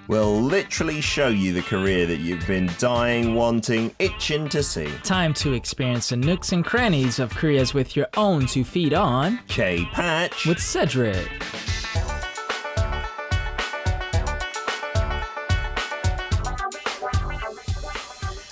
will literally show you the career that you've been dying, wanting, itching to see. Time to experience the nooks and crannies of careers with your own 2 feet on K-Patch with Cedric.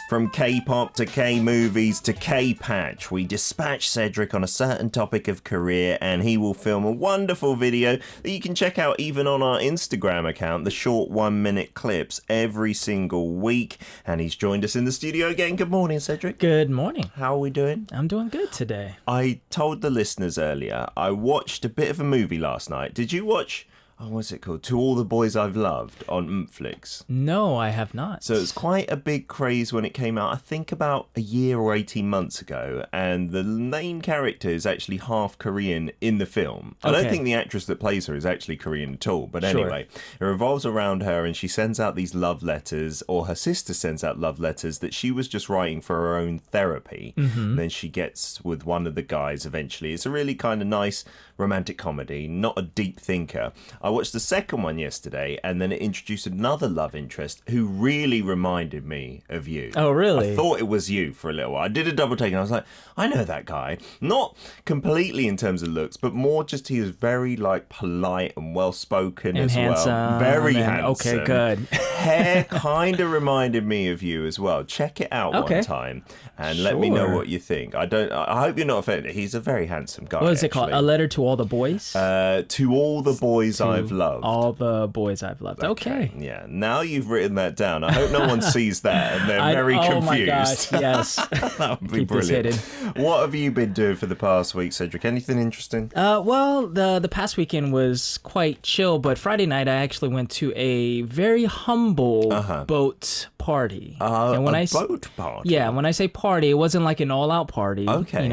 From K-pop to K-movies to K-Patch, we dispatch Cedric on a certain topic of career and he will film a wonderful video that you can check out even on our Instagram account, the short 1-minute clips every single week. And he's joined us in the studio again. Good morning, Cedric. Good morning. How are we doing? I'm doing good today. I told the listeners earlier, I watched a bit of a movie last night. Did you watch... what's it called? To All the Boys I've Loved on Netflix. No, I have not. So it's quite a big craze when it came out, I think about a year or 18 months ago. And the main character is actually half Korean in the film. I don't think the actress that plays her is actually Korean at all. But anyway, it revolves around her and she sends out these love letters, or her sister sends out love letters that she was just writing for her own therapy. And then she gets with one of the guys eventually. It's a really kind of nice romantic comedy, not a deep thinker. I watched the second one yesterday, and then it introduced another love interest who really reminded me of you. Oh, really? I thought it was you for a little while. I did a double take, and I was like, I know that guy. Not completely in terms of looks, but more just he was very like polite and well-spoken and as handsome, well. Very handsome. Okay, good. Hair kind of reminded me of you as well. Check it out one time, and let me know what you think. I hope you're not offended. He's a very handsome guy. What is it called? A Letter to All the Boys? To All the Boys I've Loved. All the Boys I've Loved. Okay. Yeah. Now you've written that down. I hope no one sees that and they're very confused. Oh my gosh, yes. That would be Keep brilliant. this hidden. What have you been doing for the past week, Cedric? Anything interesting? Well, the past weekend was quite chill, but Friday night I actually went to a very humble boat party. And when boat party? Yeah, when I say party, it wasn't like an all-out party,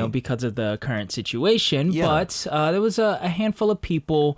because of the current situation, but there was a handful of people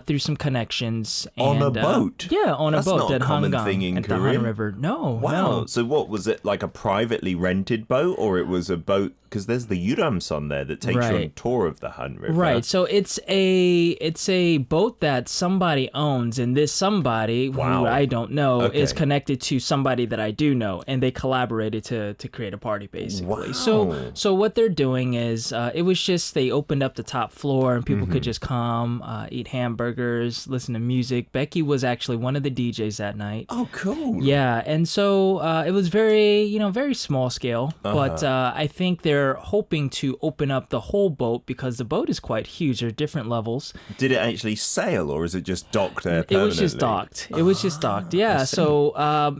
through some connections. On a boat? Yeah, on a boat. That's not a common thing in Korea. The Han River. No. Wow. No. So what, was it like a privately rented boat, or it was a boat? Because there's the Yuramson there that takes you on a tour of the Han River. Right. So it's a boat that somebody owns, and this somebody, who I don't know, is connected to somebody that I do know, and they collaborated to create a party, basically. Wow. So what they're doing is, it was just, they opened up the top floor, and people could just come, eat hamburgers, listen to music. Becky was actually one of the DJs that night. Oh, cool. Yeah, and so it was very, very small scale, but I think they're hoping to open up the whole boat because the boat is quite huge. There are different levels. Did it actually sail, or is it just docked there permanently? It was just docked. Yeah. So,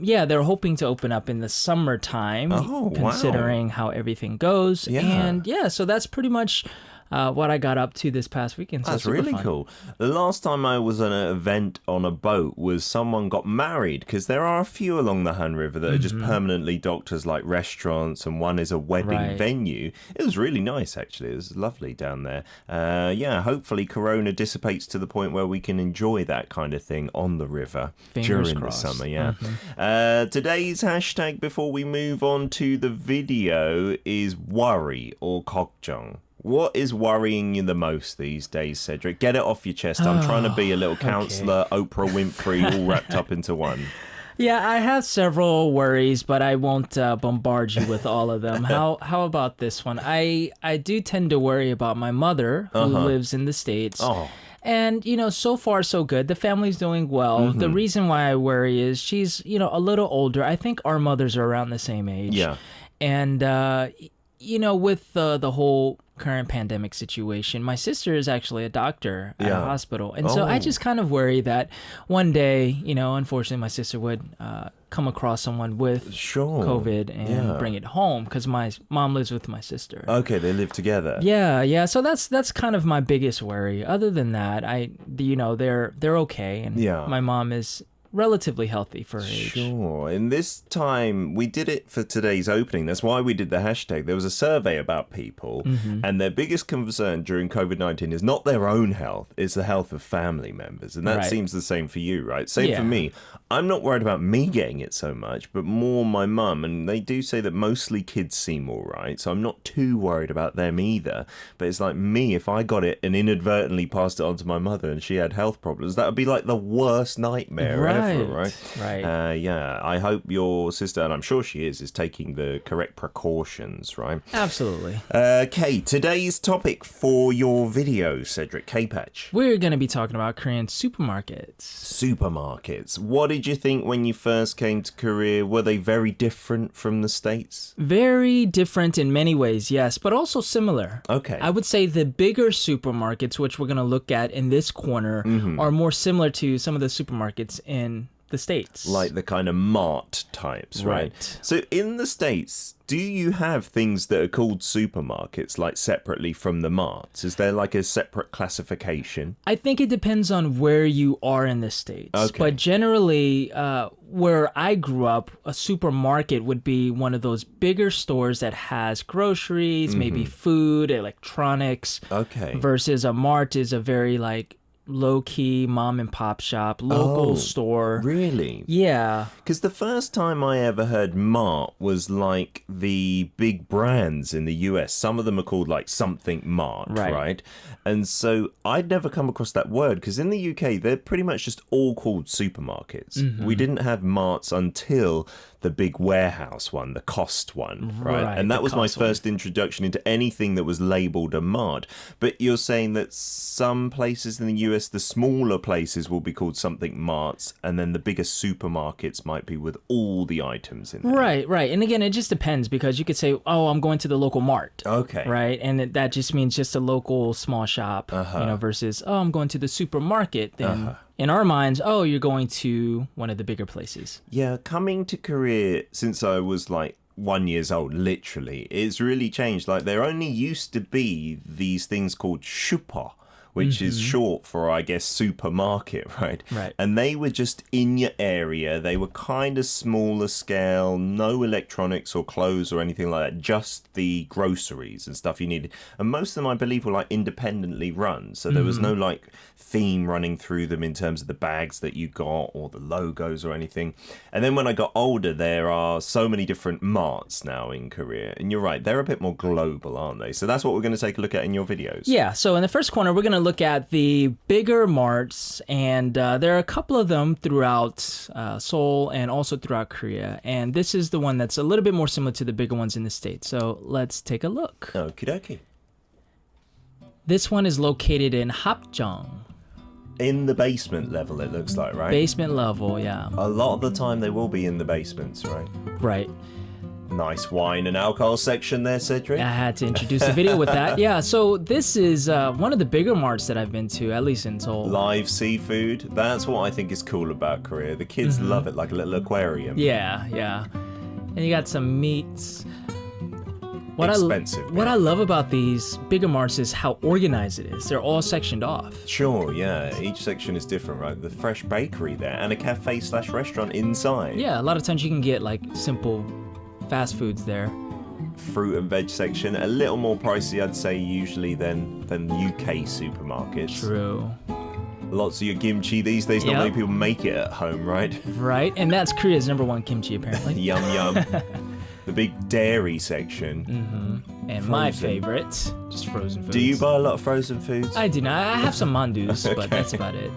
they're hoping to open up in the summertime, considering how everything goes. Yeah. And so that's pretty much what I got up to this past weekend. So that's really cool. The last time I was at an event on a boat was someone got married, because there are a few along the Han River that are just permanently docked as like restaurants, and one is a wedding venue. It was really nice, actually. It was lovely down there. Hopefully Corona dissipates to the point where we can enjoy that kind of thing on the river during the summer. Today's hashtag before we move on to the video is worry or 걱정. What is worrying you the most these days, Cedric? Get it off your chest. I'm trying to be a little counselor, Oprah Winfrey, all wrapped up into one. Yeah, I have several worries, but I won't bombard you with all of them. How about this one? I do tend to worry about my mother, who lives in the States. Oh. And, so far so good. The family's doing well. The reason why I worry is she's, a little older. I think our mothers are around the same age. Yeah. And, with the whole current pandemic situation, my sister is actually a doctor at a hospital, and so I just kind of worry that one day, unfortunately, my sister would come across someone with COVID and bring it home, because my mom lives with my sister. Okay, they live together. Yeah. So that's kind of my biggest worry. Other than that, they're okay, and my mom is relatively healthy for her age. Sure. In this time, we did it for today's opening. That's why we did the hashtag. There was a survey about people, and their biggest concern during COVID-19 is not their own health, it's the health of family members. And that seems the same for you, right? Same for me. I'm not worried about me getting it so much, but more my mum. And they do say that mostly kids seem all right, so I'm not too worried about them either. But it's like me, if I got it and inadvertently passed it on to my mother and she had health problems, that would be like the worst nightmare ever. careful, right? Right. Yeah, I hope your sister, and I'm sure she is taking the correct precautions, right? Absolutely. Okay, today's topic for your video, Cedric K-Patch. We're going to be talking about Korean supermarkets. Supermarkets. What did you think when you first came to Korea? Were they very different from the States? Very different in many ways, yes, but also similar. Okay. I would say the bigger supermarkets, which we're going to look at in this corner, are more similar to some of the supermarkets in the States. Like the kind of mart types, right? So in the States, do you have things that are called supermarkets, like separately from the marts? Is there like a separate classification? I think it depends on where you are in the States. Okay. But generally, where I grew up, a supermarket would be one of those bigger stores that has groceries, maybe food, electronics. Okay. Versus a mart is a very like low-key mom and pop shop, local store. Really? Yeah. Because the first time I ever heard mart was like the big brands in the US. Some of them are called like something mart, right? And so I'd never come across that word because in the UK, they're pretty much just all called supermarkets. We didn't have marts until the big warehouse one, the cost one, right? And that was my first introduction into anything that was labeled a mart. But you're saying that some places in the US, the smaller places will be called something marts, and then the bigger supermarkets might be with all the items in there. Right. And again, it just depends because you could say, oh, I'm going to the local mart. Okay. Right? And that just means just a local small shop, versus, oh, I'm going to the supermarket. Then in our minds, oh, you're going to one of the bigger places. Yeah, coming to Korea since I was like 1 year old, literally, it's really changed. Like there only used to be these things called super, which is short for, I guess, supermarket, right? Right. And they were just in your area. They were kind of smaller scale, no electronics or clothes or anything like that, just the groceries and stuff you needed. And most of them, I believe, were like independently run. So there was no like theme running through them in terms of the bags that you got or the logos or anything. And then when I got older, there are so many different marts now in Korea. And you're right, they're a bit more global, aren't they? So that's what we're going to take a look at in your videos. Yeah, so in the first corner, we're going to look at the bigger marts, and there are a couple of them throughout Seoul and also throughout Korea. And this is the one that's a little bit more similar to the bigger ones in the States. So let's take a look. Okie dokie. This one is located in Hapjeong. In the basement level, it looks like, right? Basement level, yeah. A lot of the time they will be in the basements, right? Right. Nice wine and alcohol section there, Cedric. I had to introduce the video with that. Yeah, so this is one of the bigger marts that I've been to, at least in Seoul. Live seafood. That's what I think is cool about Korea. The kids love it, like a little aquarium. Yeah. And you got some meats. Expensive. What I love about these bigger marts is how organized it is. They're all sectioned off. Sure, yeah. Each section is different, right? The fresh bakery there and a cafe/restaurant inside. Yeah, a lot of times you can get like simple fast foods there. Fruit and veg section, a little more pricey, I'd say, usually than UK supermarkets. True. Lots of your kimchi these days. Not many people make it at home, right? Right, and that's Korea's #1 kimchi, apparently. Yum, yum. The big dairy section. And frozen. My favorite, just frozen foods. Do you buy a lot of frozen foods? I do not. I have some mandus, but that's about it.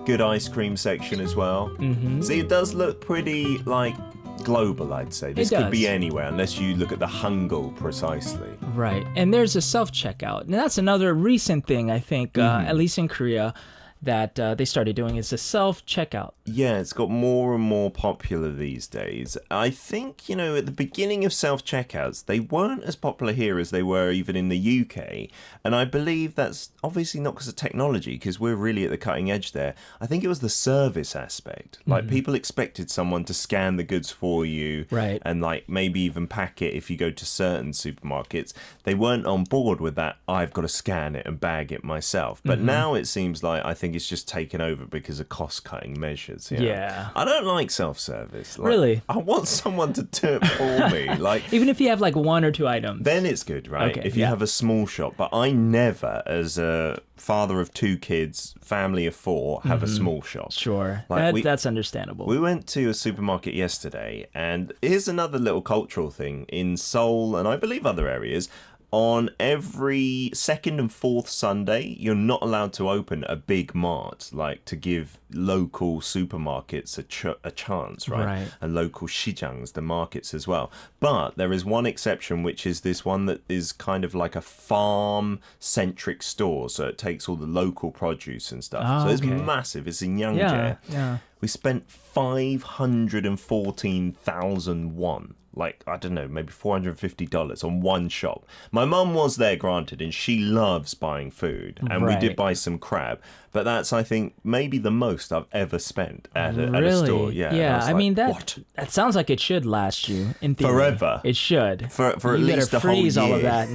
Good ice cream section as well. See, it does look pretty, like, global, I'd say. This could be anywhere, unless you look at the Hangul precisely. Right, and there's a self-checkout. And that's another recent thing, I think, at least in Korea, that they started doing is the self-checkout. Yeah, it's got more and more popular these days. I think, at the beginning of self-checkouts, they weren't as popular here as they were even in the UK. And I believe that's obviously not because of technology, because we're really at the cutting edge there. I think it was the service aspect. Like, people expected someone to scan the goods for you. Right. And, like, maybe even pack it if you go to certain supermarkets. They weren't on board with that, I've got to scan it and bag it myself. But now it seems like, I think it's just taken over because of cost-cutting measures. Yeah. I don't like self-service. Like, really? I want someone to do it for me. Like, even if you have like 1 or 2 items. Then it's good, right? Okay, if you have a small shop. But I never, as a father of 2 kids, family of 4, have a small shop. Sure. Like that's understandable. We went to a supermarket yesterday, and here's another little cultural thing. In Seoul, and I believe other areas, on every second and fourth Sunday, you're not allowed to open a big mart, like to give local supermarkets a chance, right? And local shijangs, the markets as well. But there is one exception, which is this one that is kind of like a farm-centric store. So it takes all the local produce and stuff. So it's massive. It's in Yangzhou. Yeah. We spent 514,000 won. Like, I don't know, maybe $450 on one shop. My mum was there, granted, and she loves buying food. And we did buy some crab. But that's, I think, maybe the most I've ever spent at a store. Yeah. I mean, that sounds like it should last you, in theory. Forever. It should. For at least a whole year. Freeze all of that.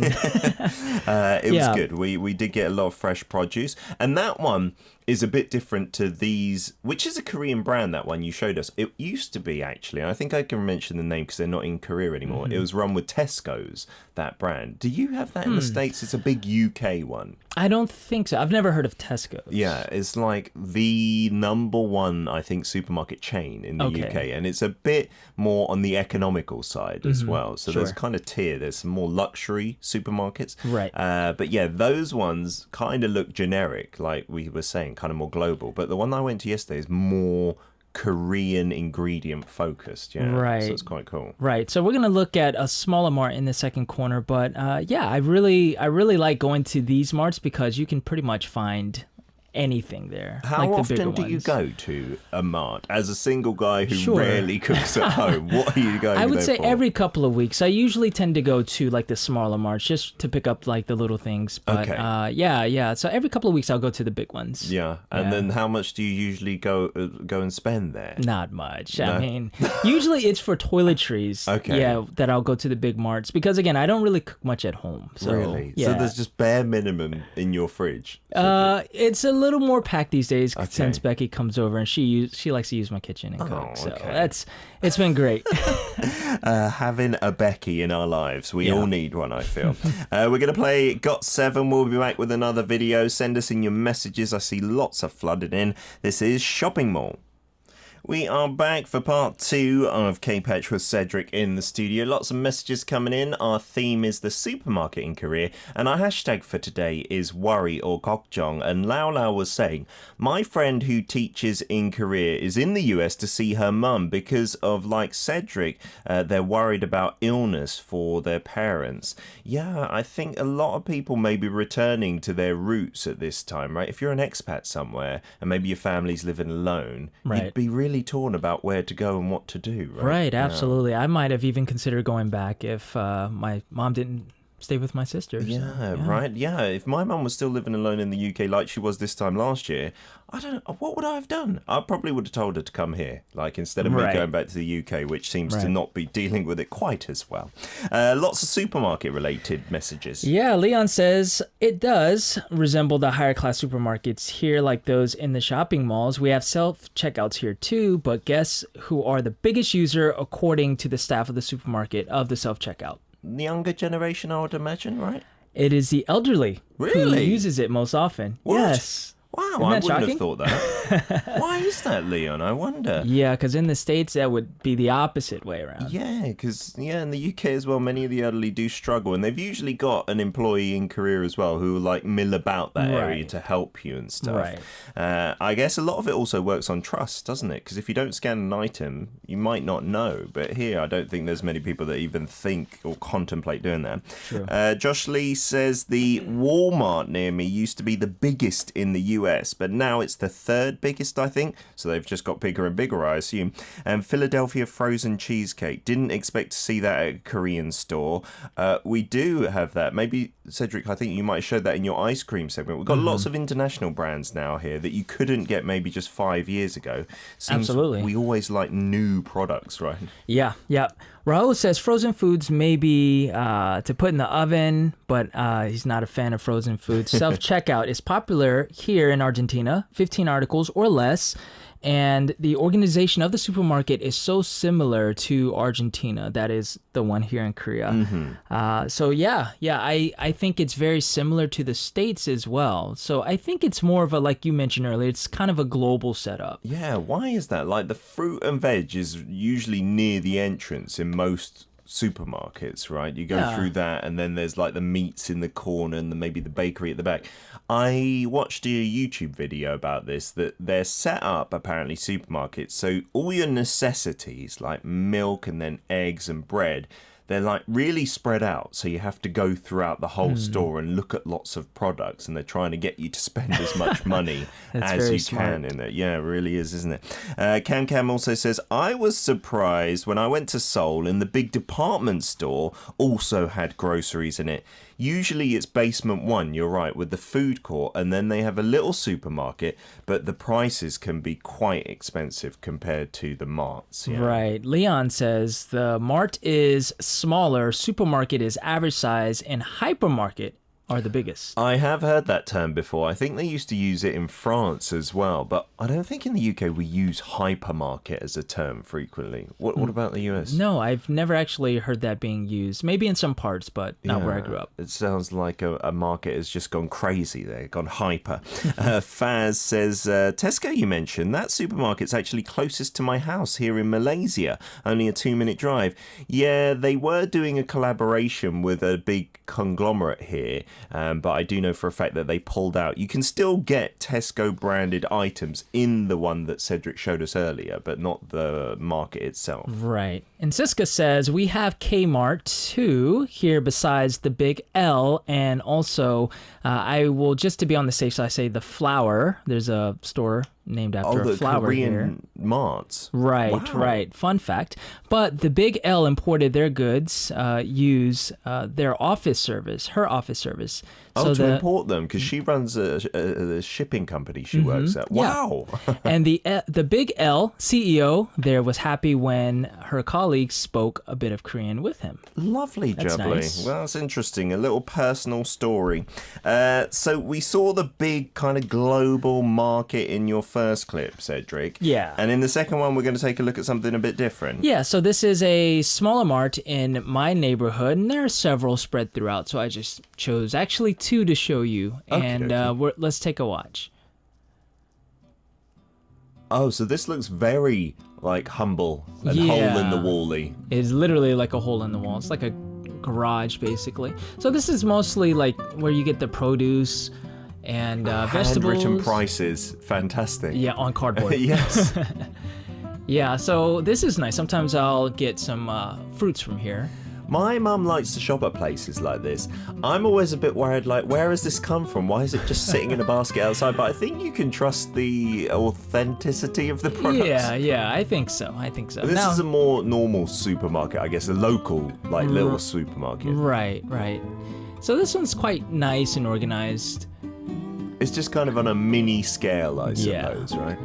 It was good. We did get a lot of fresh produce. And that one is a bit different to these, which is a Korean brand, that one you showed us. It used to be, actually, and I think I can mention the name because they're not in Korea anymore. It was run with Tesco's, that brand. Do you have that in the States? It's a big UK one. I don't think so. I've never heard of Tesco's. Yeah, it's like the number one, I think, supermarket chain in the UK. And it's a bit more on the economical side as well. So there's kind of tier. There's some more luxury supermarkets. Right. But yeah, those ones kind of look generic, like we were saying, kind of more global. But the one I went to yesterday is more Korean ingredient focused. Yeah. Right. So it's quite cool. Right. So we're going to look at a smaller mart in the second corner. But yeah, I really like going to these marts because you can pretty much find anything there. How often do you go to a mart as a single guy who rarely cooks at home? What are you going I would there say for? every couple of weeks. I usually tend to go to like the smaller marts just to pick up like the little things. But yeah. So every couple of weeks I'll go to the big ones. Yeah. And then how much do you usually go and spend there? Not much. No? I mean, usually it's for toiletries. Yeah, that I'll go to the big marts because again, I don't really cook much at home. So, really? Yeah. So there's just bare minimum in your fridge? It's a little more packed these days since Becky comes over and she likes to use my kitchen and cook. So it's been great. Having a Becky in our lives. We all need one, I feel. We're going to play Got 7. We'll be back with another video. Send us in your messages. I see lots of flooded in. This is Shopping Mall. We are back for part 2 of K-Patch with Cedric in the studio. Lots of messages coming in. Our theme is the supermarket in Korea, and our hashtag for today is worry or 걱정. And Lao Lao was saying, my friend who teaches in Korea is in the US to see her mum because of, like Cedric, they're worried about illness for their parents. Yeah, I think a lot of people may be returning to their roots at this time, right? If you're an expat somewhere and maybe your family's living alone, you'd be really torn about where to go and what to do, right? Right, absolutely. I might have even considered going back if my mom didn't stay with my sister. Yeah, right. Yeah, if my mum was still living alone in the UK like she was this time last year, I don't know, what would I have done? I probably would have told her to come here, like instead of me going back to the UK, which seems to not be dealing with it quite as well. Lots of supermarket-related messages. Yeah, Leon says, it does resemble the higher-class supermarkets here, like those in the shopping malls. We have self-checkouts here too, but guess who are the biggest user according to the staff of the supermarket of the self-checkout? The younger generation, I would imagine, right? It is the elderly who uses it most often. What? Yes. Wow, I wouldn't have thought that. Why is that, Leon? I wonder. Yeah, because in the States, that would be the opposite way around. Yeah, because in the UK as well, many of the elderly do struggle. And they've usually got an employee in Korea as well who will like mill about that area to help you and stuff. Right. I guess a lot of it also works on trust, doesn't it? Because if you don't scan an item, you might not know. But here, I don't think there's many people that even think or contemplate doing that. True. Josh Lee says the Walmart near me used to be the biggest in the US, but now it's the third biggest, I think. So they've just got bigger and bigger, I assume. And Philadelphia frozen cheesecake. Didn't expect to see that at a Korean store. We do have that. Maybe, Cedric, I think you might have showed that in your ice cream segment. We've got lots of international brands now here that you couldn't get maybe just 5 years ago. Seems Absolutely. We always like new products, right? Yeah. Raul says frozen foods may be to put in the oven, but he's not a fan of frozen foods. Self-checkout is popular here in Argentina, 15 articles or less. And the organization of the supermarket is so similar to Argentina. That is the one here in Korea. So I think it's very similar to the States as well. So I think it's more of a, like you mentioned earlier, it's kind of a global setup. Yeah, why is that? Like the fruit and veg is usually near the entrance in most supermarkets, right? You go through that, and then there's like the meats in the corner and maybe the bakery at the back. I watched a YouTube video about this, that they're set up, apparently, supermarkets, so all your necessities like milk and then eggs and bread, they're like really spread out, so you have to go throughout the whole store and look at lots of products, and they're trying to get you to spend as much money as you can in it. Yeah, it really is, isn't it? Cam also says, I was surprised when I went to Seoul and the big department store also had groceries in it. Usually it's basement one, you're right, with the food court, and then they have a little supermarket, but the prices can be quite expensive compared to the marts. Yeah. Right. Leon says the mart is smaller, supermarket is average size, and hypermarket are the biggest. I have heard that term before. I think they used to use it in France as well, but I don't think in the UK we use hypermarket as a term frequently. What about the US? No, I've never actually heard that being used. Maybe in some parts, but not where I grew up. It sounds like a market has just gone crazy there, gone hyper. Faz says, Tesco you mentioned, that supermarket's actually closest to my house here in Malaysia, only a 2-minute drive. Yeah, they were doing a collaboration with a big conglomerate here, but I do know for a fact that they pulled out. You can still get Tesco branded items in the one that Cedric showed us earlier, but not the market itself. Right. And Siska says, we have Kmart too here besides the Big L, and also I will, just to be on the safe side, say the Flower. There's a store named after a flower Korean here. marts. Right, Wow. right. Fun fact. But the Big L imported their goods, use their office service, her office service. So to import them, because she runs a shipping company she works at. Wow. Yeah. And the Big L CEO there was happy when her colleagues spoke a bit of Korean with him. Lovely, That's Jubbly. nice. Well, that's interesting. A little personal story. So we saw the big kind of global market in your first clip, Cedric. Yeah. And in the second one, we're going to take a look at something a bit different. Yeah, so this is a smaller mart in my neighborhood, and there are several spread throughout, so I just chose actually 2 to show you, and let's take a watch. Oh, so this looks very, like, humble and hole in the wall-y. It's literally like a hole in the wall. It's like a garage, basically. So this is mostly like where you get the produce and vegetables. Handwritten prices. Fantastic. Yeah, on cardboard. Yes. Yeah, so this is nice. Sometimes I'll get some fruits from here. My mum likes to shop at places like this. I'm always a bit worried, like, where has this come from? Why is it just sitting in a basket outside? But I think you can trust the authenticity of the products. Yeah, I think so. This is a more normal supermarket, I guess, a local, like, little supermarket. Right. So this one's quite nice and organized. It's just kind of on a mini scale, I suppose, right?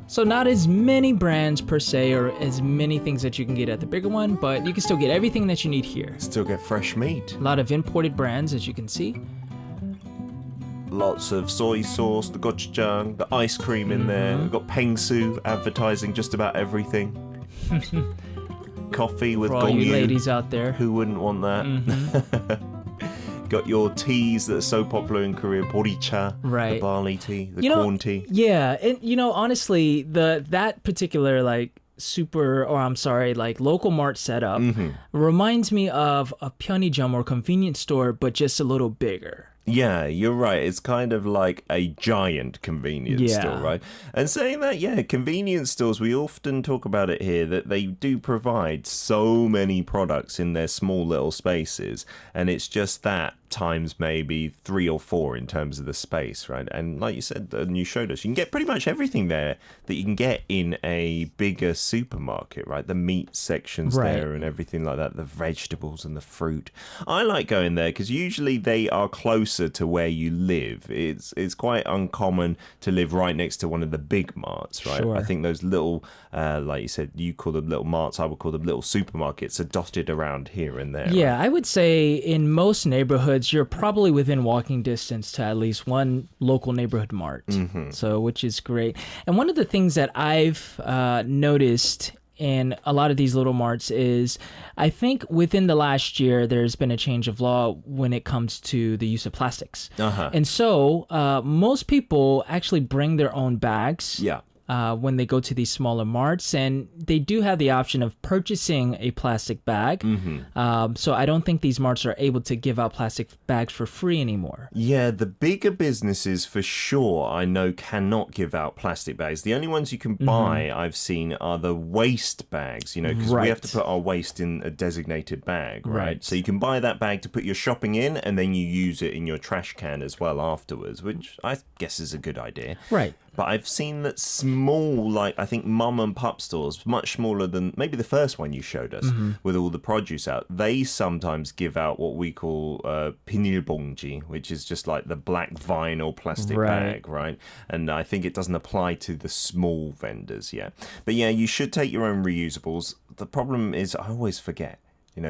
So not as many brands per se, or as many things that you can get at the bigger one, but you can still get everything that you need here. Still get fresh meat. A lot of imported brands, as you can see. Lots of soy sauce, the gochujang, the ice cream in there. We've got Pengsu advertising just about everything. Coffee with For all gongyu. you ladies out there. Who wouldn't want that? Got your teas that are so popular in Korea, boricha, Right. the barley tea, the corn tea. Yeah, and honestly, that particular like local mart setup reminds me of a 편의점 or convenience store, but just a little bigger. Yeah, you're right. It's kind of like a giant convenience store, right? And saying that, convenience stores, we often talk about it here, that they do provide so many products in their small little spaces. And it's just that times maybe 3 or 4 in terms of the space, right? And like you said, and you showed us, you can get pretty much everything there that you can get in a bigger supermarket, right? The meat sections there and everything like that, the vegetables and the fruit. I like going there because usually they are closer to where you live. It's quite uncommon to live right next to one of the big marts, right? Sure. I think those little, like you said, you call them little marts, I would call them little supermarkets, are dotted around here and there. Yeah, right? I would say in most neighborhoods, you're probably within walking distance to at least one local neighborhood mart. So, which is great. And one of the things that I've noticed in a lot of these little marts is, I think within the last year, there's been a change of law when it comes to the use of plastics. And so most people actually bring their own bags. Yeah. when they go to these smaller marts, and they do have the option of purchasing a plastic bag. So I don't think these marts are able to give out plastic bags for free anymore. Yeah, the bigger businesses for sure, I know, cannot give out plastic bags. The only ones you can buy, I've seen, are the waste bags, because we have to put our waste in a designated bag, right? So you can buy that bag to put your shopping in, and then you use it in your trash can as well afterwards, which I guess is a good idea. Right. But I've seen that small, like I think mum and pup stores, much smaller than maybe the first one you showed us, with all the produce out, they sometimes give out what we call 비닐봉지, which is just like the black vinyl plastic bag, right? And I think it doesn't apply to the small vendors yet. But yeah, you should take your own reusables. The problem is I always forget.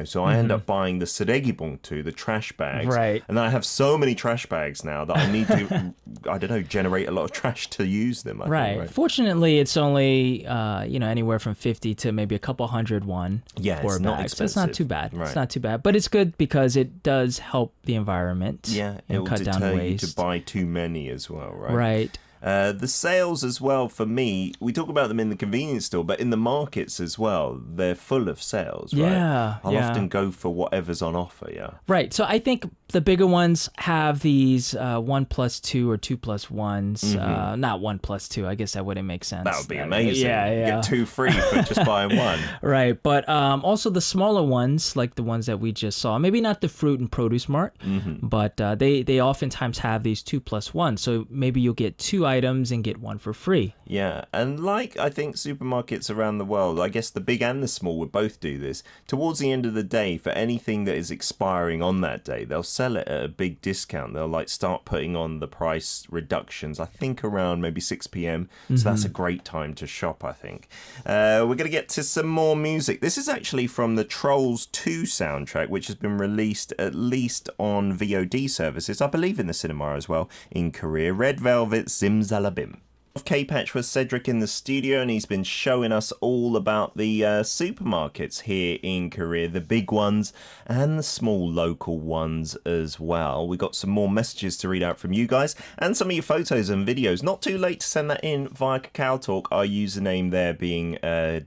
So I end up buying the 쓰레기 봉투, the trash bags. Right. And I have so many trash bags now that I need to, I don't know, generate a lot of trash to use them. I think, right. Fortunately, it's only, anywhere from 50 to maybe a couple hundred won for a bag. So it's not too bad. Right. It's not too bad. But it's good because it does help the environment. Yeah, and cut down waste. It'll deter you to buy too many as well, right? Right. The sales as well, for me, we talk about them in the convenience store, but in the markets as well, they're full of sales, right? Yeah. I'll often go for whatever's on offer, yeah. Right. So I think the bigger ones have these 1+2 or 2+1s. Not 1+2. I guess that wouldn't make sense. That would be amazing. Yeah. You get 2 free for just buying one. Right. But also the smaller ones, like the ones that we just saw, maybe not the fruit and produce mart, but they oftentimes have these 2+1. So maybe you'll get 2 items and get 1 for free. Yeah, and like I think supermarkets around the world, I guess the big and the small would both do this. Towards the end of the day, for anything that is expiring on that day, they'll sell it at a big discount. They'll start putting on the price reductions, I think around maybe 6 p.m. So that's a great time to shop, I think. We're going to get to some more music. This is actually from the Trolls 2 soundtrack, which has been released at least on VOD services, I believe in the cinema as well, in Korea. Red Velvet, Zimzalabim. K-Patch with Cedric in the studio, and he's been showing us all about the supermarkets here in Korea, the big ones and the small local ones as well. We got some more messages to read out from you guys and some of your photos and videos. Not too late to send that in via Kakao Talk, our username there being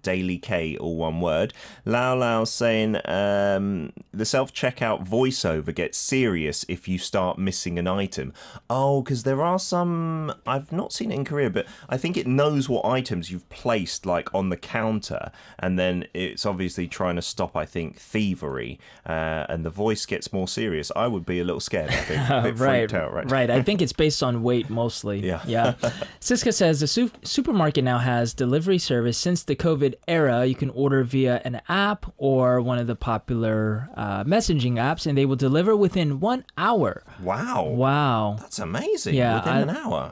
Daily K, all one word. Lao Lao saying the self-checkout voiceover gets serious if you start missing an item. Oh, because there are some, I've not seen it in Korea, but I think it knows what items you've placed on the counter, and then it's obviously trying to stop, I think, thievery, and the voice gets more serious. I would be a little scared, I think. A bit freaked out, right? Right. I think it's based on weight mostly. Yeah. Siska says the supermarket now has delivery service. Since the COVID era, you can order via an app or one of the popular messaging apps, and they will deliver within 1 hour. Wow. That's amazing. Yeah, within an hour.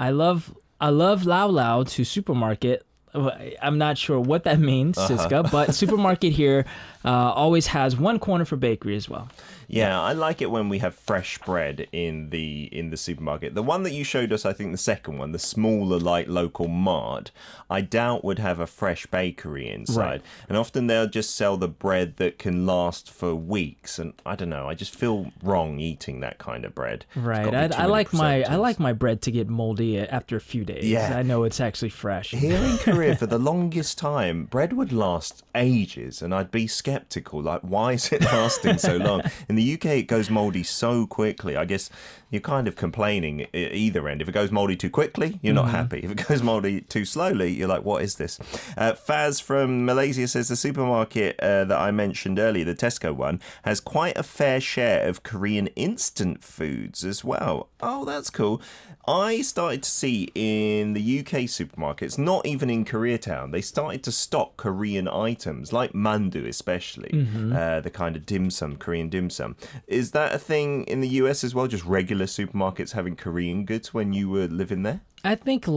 I love Lao Lao to supermarket. I'm not sure what that means, Siska, but supermarket here always has one corner for bakery as well. Yeah, I like it when we have fresh bread in the supermarket. The one that you showed us, I think the second one, the smaller local mart, I doubt would have a fresh bakery inside. Right. And often they'll just sell the bread that can last for weeks. And I don't know, I just feel wrong eating that kind of bread. Right. I like my bread to get moldy after a few days. Yeah. I know it's actually fresh. Here in Korea, for the longest time, bread would last ages, and I'd be skeptical. Why is it lasting so long? In the UK, it goes moldy so quickly. I guess you're kind of complaining at either end. If it goes moldy too quickly, you're not happy. If it goes moldy too slowly, you're like, what is this? Faz from Malaysia says the supermarket that I mentioned earlier, the Tesco one, has quite a fair share of Korean instant foods as well. Oh, that's cool. I started to see in the UK supermarkets, not even in Koreatown, they started to stock Korean items, like mandu especially, the kind of dim sum, Korean dim sum. Is that a thing in the US as well, just regular supermarkets having Korean goods when you were living there? I think some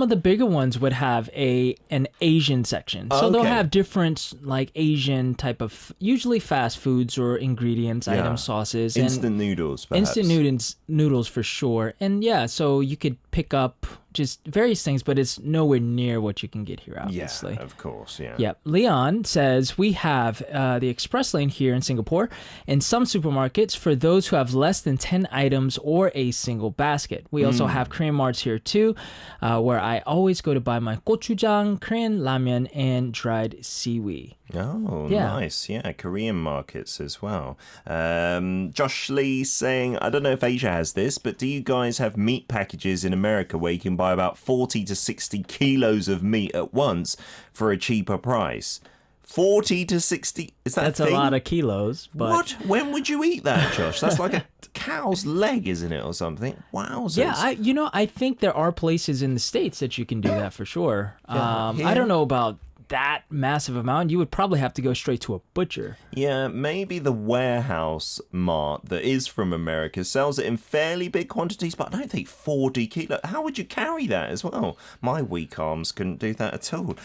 of the bigger ones would have an Asian section. So they'll have different Asian type of, usually fast foods or ingredients, items, sauces. Instant noodles, perhaps. Instant noodles for sure. And so you could pick up just various things, but it's nowhere near what you can get here, obviously. Yeah, of course, yeah. Yep. Leon says, we have the express lane here in Singapore in some supermarkets for those who have less than 10 items or a single basket. market. We also have Korean marts here too, where I always go to buy my gochujang, Korean ramen, and dried seaweed. Oh, nice. Yeah, Korean markets as well. Josh Lee saying, I don't know if Asia has this, but do you guys have meat packages in America where you can buy about 40 to 60 kilos of meat at once for a cheaper price? 40 to 60, is that That's a thing? a lot of kilos. But... What? When would you eat that, Josh? That's like a cow's leg, isn't it, or something? Wowzers. Yeah, I think there are places in the States that you can do that for sure. I don't know about that massive amount. You would probably have to go straight to a butcher. Yeah, maybe the warehouse mart that is from America sells it in fairly big quantities, but I don't think 40 kilos. How would you carry that as well? My weak arms couldn't do that at all.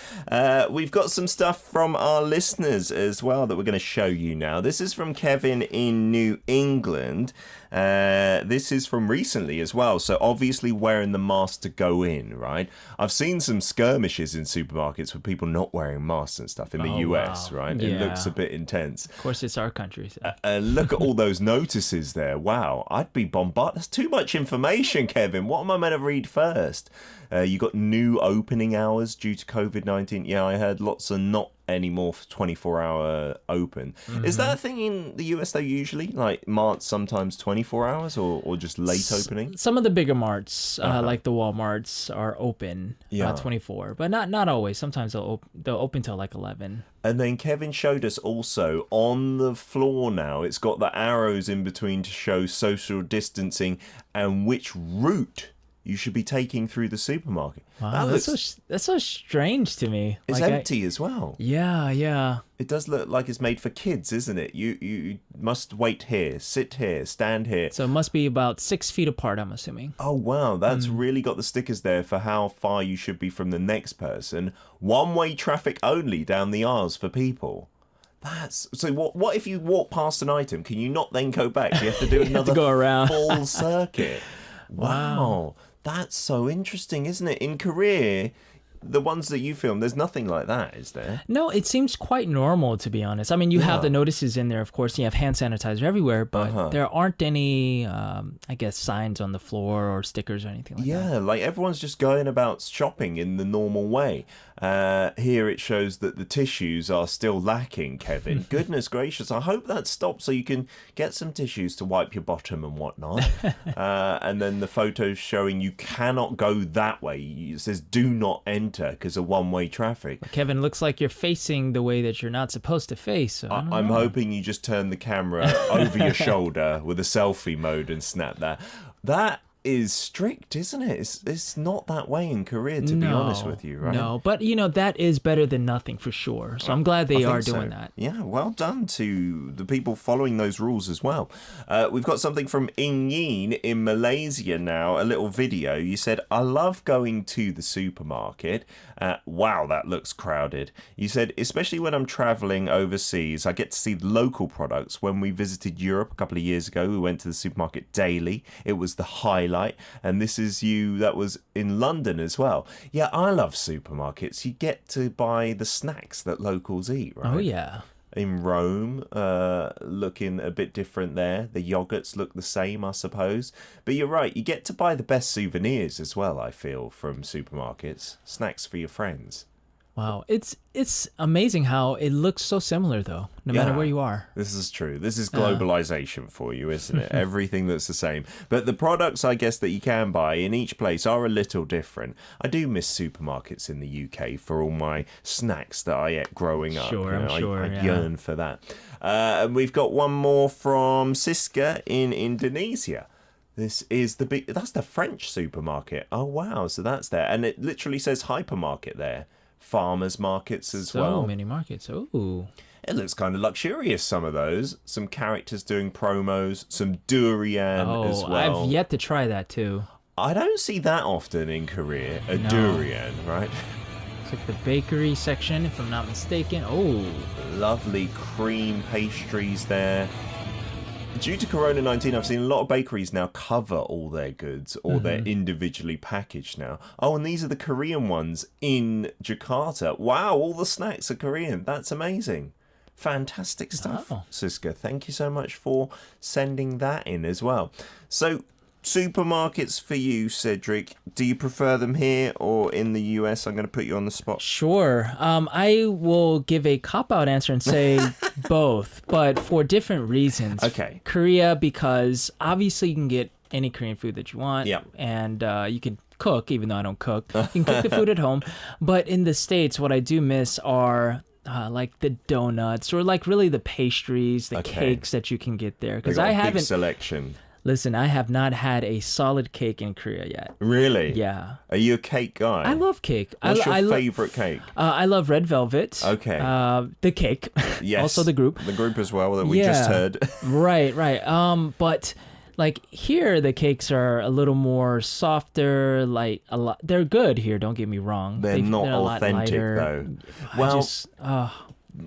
We've got some stuff from our listeners as well that we're going to show you now. This is from Kevin in New England. This is from recently as well, so obviously wearing the mask to go in, right? I've seen some skirmishes in supermarkets with people not wearing masks and stuff in the US, wow. right? Yeah. It looks a bit intense. Of course, it's our country. So. Look at all those notices there. Wow, I'd be bombarded. That's too much information, Kevin. What am I meant to read first? You got new opening hours due to COVID-19. Yeah, I heard lots of not anymore for 24-hour open. Is that a thing in the US though usually? Like marts sometimes 24 hours or just late opening? Some of the bigger marts, like the Walmarts, are open 24, but not always. Sometimes they'll open till like 11. And then Kevin showed us also on the floor now, it's got the arrows in between to show social distancing and which route you should be taking through the supermarket. Wow, that's so strange to me. It's like empty as well. Yeah. It does look like it's made for kids, isn't it? You must wait here, sit here, stand here. So it must be about 6 feet apart, I'm assuming. Oh, wow. That's really got the stickers there for how far you should be from the next person. One-way traffic only down the aisles for people. So what if you walk past an item? Can you not then go back? You have to do another go around. full circuit. Wow. That's so interesting, isn't it? In Korea, the ones that you film, there's nothing like that, is there? No, it seems quite normal, to be honest. I mean, you have the notices in there, of course. You have hand sanitizer everywhere, but there aren't any, I guess, signs on the floor or stickers or anything like that. Yeah, like everyone's just going about shopping in the normal way. Here it shows that the tissues are still lacking, Kevin. Goodness gracious, I hope that stops so you can get some tissues to wipe your bottom and whatnot. And then the photos showing you cannot go that way. It says do not enter because of one-way traffic. Kevin, looks like you're facing the way that you're not supposed to face. So I'm hoping you just turn the camera over your shoulder with a selfie mode and snap that. That is strict, isn't it? It's not that way in Korea, to be honest with you, right? No, but that is better than nothing for sure. So I'm glad they are doing that. Yeah, well done to the people following those rules as well. We've got something from Ingyin in Malaysia now, a little video. You said, I love going to the supermarket. Wow, that looks crowded. You said, especially when I'm traveling overseas, I get to see the local products. When we visited Europe a couple of years ago, we went to the supermarket daily. It was the highlight. And this is you that was in London as well. Yeah, I love supermarkets. You get to buy the snacks that locals eat, right? Oh, yeah. In Rome, looking a bit different there. The yogurts look the same, I suppose. But you're right, you get to buy the best souvenirs as well, I feel, from supermarkets. Snacks for your friends. Wow, it's amazing how it looks so similar though, no matter where you are. This is true. This is globalization for you, isn't it? Everything that's the same. But the products, I guess, that you can buy in each place are a little different. I do miss supermarkets in the UK for all my snacks that I ate growing up. Sure, I'm sure. I yearn for that. And we've got one more from Siska in Indonesia. This is that's the French supermarket. Oh, wow. So that's there. And it literally says hypermarket there. Farmers markets as well. So many markets. Ooh. It looks kind of luxurious, some of those. Some characters doing promos, some durian as well. I've yet to try that too. I don't see that often in Korea, durian, right? It's like the bakery section, if I'm not mistaken. Oh. Lovely cream pastries there. Due to Corona-19, I've seen a lot of bakeries now cover all their goods or they're individually packaged now. Oh, and these are the Korean ones in Jakarta. Wow, all the snacks are Korean. That's amazing. Fantastic stuff, Siska. Thank you so much for sending that in as well. So supermarkets for you, Cedric. Do you prefer them here or in the US? I'm going to put you on the spot. Sure. I will give a cop-out answer and say both, but for different reasons. Okay. Korea, because obviously you can get any Korean food that you want. Yeah. And you can cook, even though I don't cook. You can cook the food at home. But in the States, what I do miss are like the donuts or like really the pastries, the cakes that you can get there. Because I haven't. Big selection. Listen, I have not had a solid cake in Korea yet. Really? Yeah. Are you a cake guy? I love cake. What's your favorite cake? I love red velvet. Okay. The cake. Yes. Also the group. The group as well that we just heard. Right. But like here, the cakes are a little more softer. Like they're good here. Don't get me wrong. They're not authentic though. Well.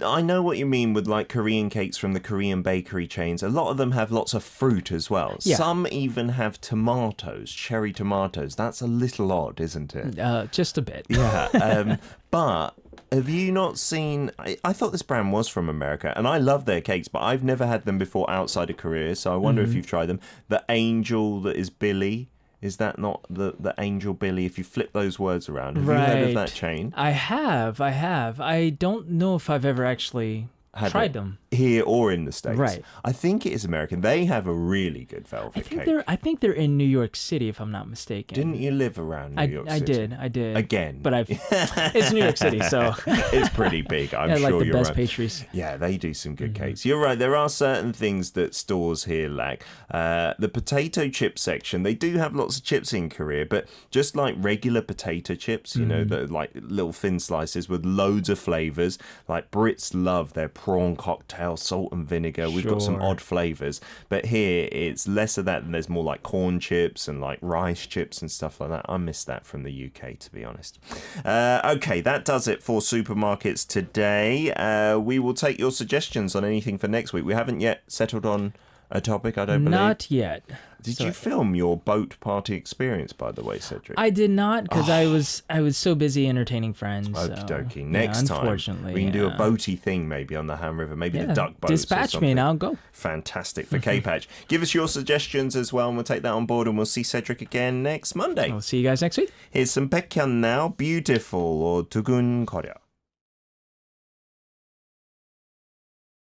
I know what you mean with like Korean cakes from the Korean bakery chains. A lot of them have lots of fruit as well. Yeah. Some even have tomatoes, cherry tomatoes. That's a little odd, isn't it? Just a bit. Yeah. But have you not seen... I thought this brand was from America, and I love their cakes, but I've never had them before outside of Korea, so I wonder if you've tried them. The angel that is Billy... Is that not the Angel Billy? If you flip those words around, have you heard of that chain? I have. I don't know if I've ever actually tried them here or in the States. Right. I think it is American. They have a really good velvet cake. I think they're in New York City, if I'm not mistaken. Didn't you live around New York City? I did. Again. But it's New York City, so. It's pretty big, I'm sure like the you're best right. pastries. Yeah, they do some good cakes. You're right, there are certain things that stores here lack. The potato chip section, they do have lots of chips in Korea, but just like regular potato chips, you know, the like little thin slices with loads of flavors. Like Brits love their prawn cocktail, salt and vinegar. We've got some odd flavors, but here it's less of that and there's more like corn chips and like rice chips and stuff like that. I miss that from the UK, to be honest. Okay, that does it for supermarkets today. We will take your suggestions on anything for next week. We haven't yet settled on a topic, I don't believe. Not yet. Did you film your boat party experience, by the way, Cedric? I did not, because I was so busy entertaining friends. Okie dokie. So, Next time, unfortunately, we can do a boaty thing maybe on the Han River, maybe the duck boats. Dispatch me and I'll go. Fantastic for K-Patch. Give us your suggestions as well, and we'll take that on board, and we'll see Cedric again next Monday. We'll see you guys next week. Here's some Baekhyun now, Beautiful, or 두근거려.